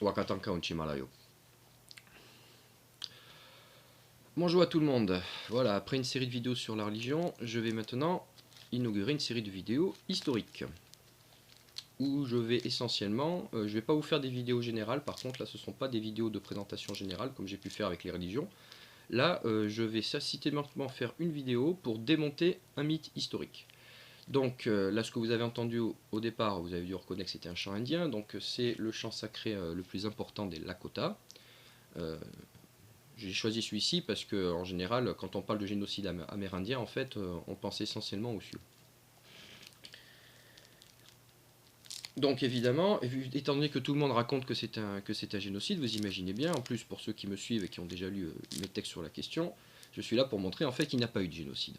Wakatanka Unchimalayo. Bonjour à tout le monde. Voilà, après une série de vidéos sur la religion, je vais maintenant inaugurer une série de vidéos historiques. Où je vais essentiellement, je vais pas vous faire des vidéos générales, par contre là ce ne sont pas des vidéos de présentation générale comme j'ai pu faire avec les religions. Là je vais systématiquement faire une vidéo pour démonter un mythe historique. Donc là ce que vous avez entendu au départ, vous avez dû reconnaître que c'était un chant indien, donc c'est le chant sacré le plus important des Lakota. J'ai choisi celui-ci parce que en général quand on parle de génocide amérindien en fait on pense essentiellement aux Sioux. Donc évidemment, étant donné que tout le monde raconte que c'est un génocide, vous imaginez bien, en plus pour ceux qui me suivent et qui ont déjà lu mes textes sur la question, je suis là pour montrer en fait qu'il n'y a pas eu de génocide.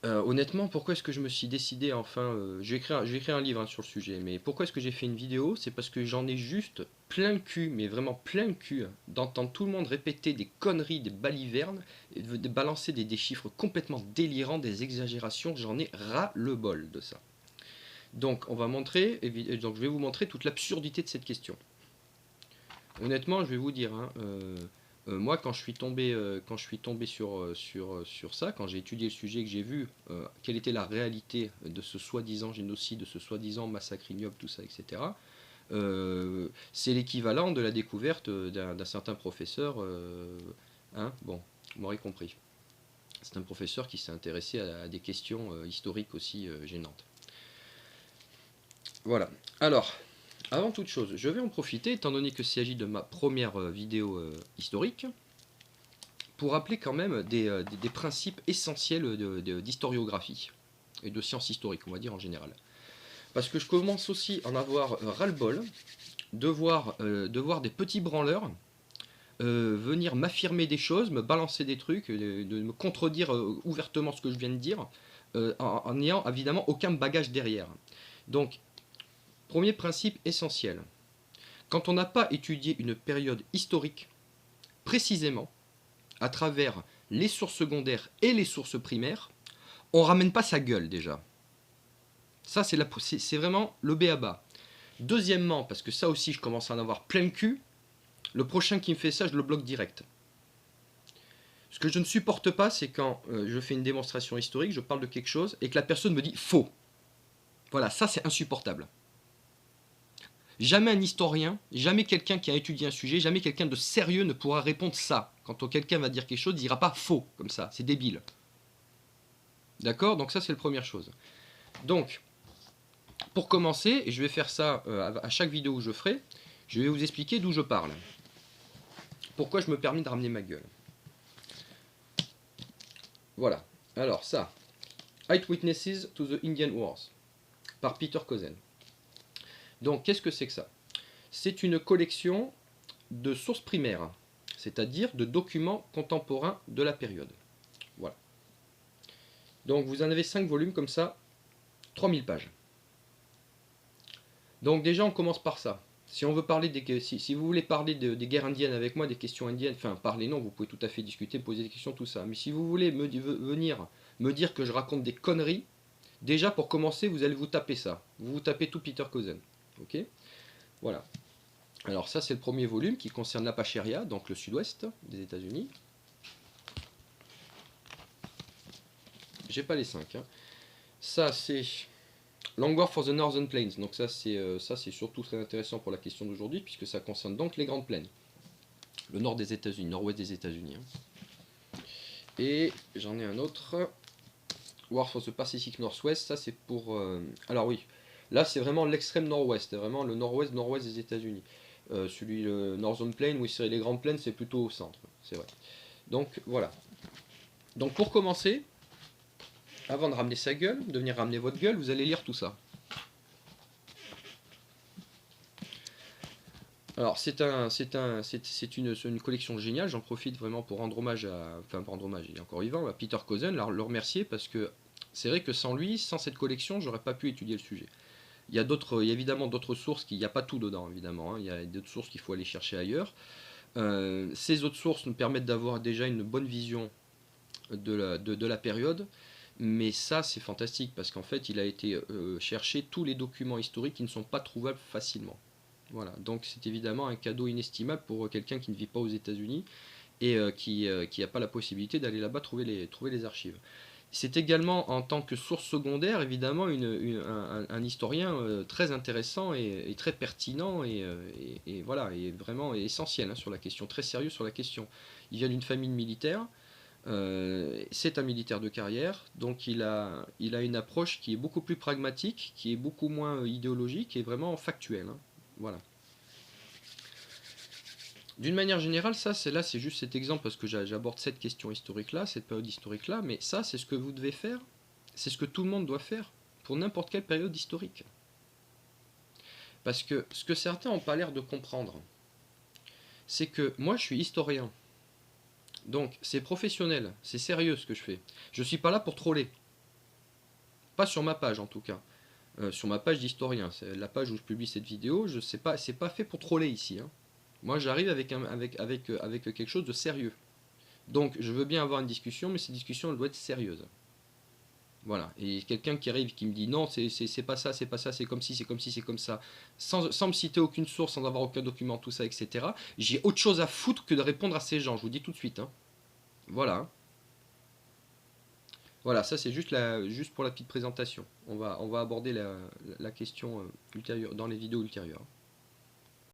Honnêtement, pourquoi est-ce que je me suis décidé enfin, j'ai écrit un livre sur le sujet, mais pourquoi est-ce que j'ai fait une vidéo? C'est parce que j'en ai juste plein le cul, mais vraiment plein le cul, d'entendre tout le monde répéter des conneries, des balivernes, et de balancer des chiffres complètement délirants, des exagérations, j'en ai ras le bol de ça. Donc on va montrer, donc je vais vous montrer toute l'absurdité de cette question. Honnêtement, je vais vous dire, moi quand je suis tombé sur ça, quand j'ai étudié le sujet, que j'ai vu quelle était la réalité de ce soi-disant génocide, de ce soi-disant massacre ignoble, tout ça, etc. C'est l'équivalent de la découverte d'un certain professeur, bon, vous m'aurez compris. C'est un professeur qui s'est intéressé à des questions historiques aussi gênantes. Voilà. Alors, avant toute chose, je vais en profiter, étant donné qu'il s'agit de ma première vidéo historique, pour rappeler quand même des principes essentiels d'historiographie et de sciences historiques, on va dire en général. Parce que je commence aussi à en avoir ras-le-bol de voir des petits branleurs venir m'affirmer des choses, me balancer des trucs, de me contredire ouvertement ce que je viens de dire, en n'ayant évidemment aucun bagage derrière. Donc, premier principe essentiel. Quand on n'a pas étudié une période historique précisément, à travers les sources secondaires et les sources primaires, on ramène pas sa gueule déjà. Ça, c'est vraiment le b.a.-ba. Deuxièmement, parce que ça aussi, je commence à en avoir plein le cul, le prochain qui me fait ça, je le bloque direct. Ce que je ne supporte pas, c'est quand je fais une démonstration historique, je parle de quelque chose, et que la personne me dit faux. Voilà, ça c'est insupportable. Jamais un historien, jamais quelqu'un qui a étudié un sujet, jamais quelqu'un de sérieux ne pourra répondre ça. Quand quelqu'un va dire quelque chose, il ne dira pas faux, comme ça, c'est débile. D'accord? Donc ça c'est la première chose. Donc, pour commencer, et je vais faire ça à chaque vidéo où je ferai, je vais vous expliquer d'où je parle. Pourquoi je me permets de ramener ma gueule. Voilà. Alors ça, Eyewitnesses to the Indian Wars, par Peter Cozen. Donc qu'est-ce que c'est que ça? C'est une collection de sources primaires, c'est-à-dire de documents contemporains de la période. Voilà. Donc vous en avez 5 volumes comme ça, 3000 pages. Donc déjà on commence par ça. Si on veut parler si vous voulez parler des guerres indiennes avec moi, des questions indiennes, enfin parler non, vous pouvez tout à fait discuter, poser des questions, tout ça. Mais si vous voulez venir me dire que je raconte des conneries, déjà pour commencer vous allez vous taper ça. Vous vous tapez tout Peter Cozen. Ok? Voilà. Alors ça c'est le premier volume qui concerne l'Apacheria, donc le sud-ouest des États-Unis. J'ai pas les 5. Hein. Ça c'est Long War for the Northern Plains. Donc ça c'est surtout très intéressant pour la question d'aujourd'hui puisque ça concerne donc les Grandes Plaines. Le nord des États-Unis, nord-ouest des États-Unis. Hein. Et j'en ai un autre. War for the Pacific Northwest. Ça c'est pour... alors oui, là c'est vraiment l'extrême nord-ouest. C'est vraiment le nord-ouest des États-Unis. Celui le Northern Plain, oui c'est les Grandes Plaines, c'est plutôt au centre. C'est vrai. Donc voilà. Donc pour commencer, avant de ramener sa gueule, de venir ramener votre gueule, vous allez lire tout ça. Alors c'est une collection géniale, j'en profite vraiment pour rendre hommage à, enfin pour rendre hommage, il est encore vivant, à Peter Cozen, le remercier parce que c'est vrai que sans lui, sans cette collection, j'aurais pas pu étudier le sujet. Il y a évidemment d'autres sources, il n'y a pas tout dedans évidemment, hein, il y a d'autres sources qu'il faut aller chercher ailleurs. Ces autres sources nous permettent d'avoir déjà une bonne vision de la période, mais ça c'est fantastique parce qu'en fait il a été chercher tous les documents historiques qui ne sont pas trouvables facilement. Voilà, donc c'est évidemment un cadeau inestimable pour quelqu'un qui ne vit pas aux États-Unis et qui n'a pas la possibilité d'aller là-bas trouver les archives. C'est également en tant que source secondaire, évidemment, un historien très intéressant et très pertinent et voilà, et vraiment essentiel hein, sur la question, très sérieux sur la question. Il vient d'une famille militaire, c'est un militaire de carrière, donc il a une approche qui est beaucoup plus pragmatique, qui est beaucoup moins idéologique et vraiment factuelle. Hein. Voilà. D'une manière générale, ça, c'est juste cet exemple parce que j'aborde cette question historique-là, cette période historique-là, mais ça, c'est ce que vous devez faire, c'est ce que tout le monde doit faire pour n'importe quelle période historique. Parce que ce que certains n'ont pas l'air de comprendre, c'est que moi, je suis historien. Donc, c'est professionnel, c'est sérieux ce que je fais. Je ne suis pas là pour troller. Pas sur ma page en tout cas. Sur ma page d'historien, c'est la page où je publie cette vidéo, je sais pas, c'est pas fait pour troller ici. Hein. Moi, j'arrive avec quelque chose de sérieux. Donc, je veux bien avoir une discussion, mais cette discussion, elle doit être sérieuse. Voilà. Et quelqu'un qui arrive qui me dit non, c'est pas ça, c'est pas ça, c'est comme si, c'est comme si, c'est comme ça, sans me citer aucune source, sans avoir aucun document, tout ça, etc. J'ai autre chose à foutre que de répondre à ces gens, je vous dis tout de suite. Hein. Voilà. Voilà, ça c'est juste pour la petite présentation. On va aborder la question ultérieure, dans les vidéos ultérieures.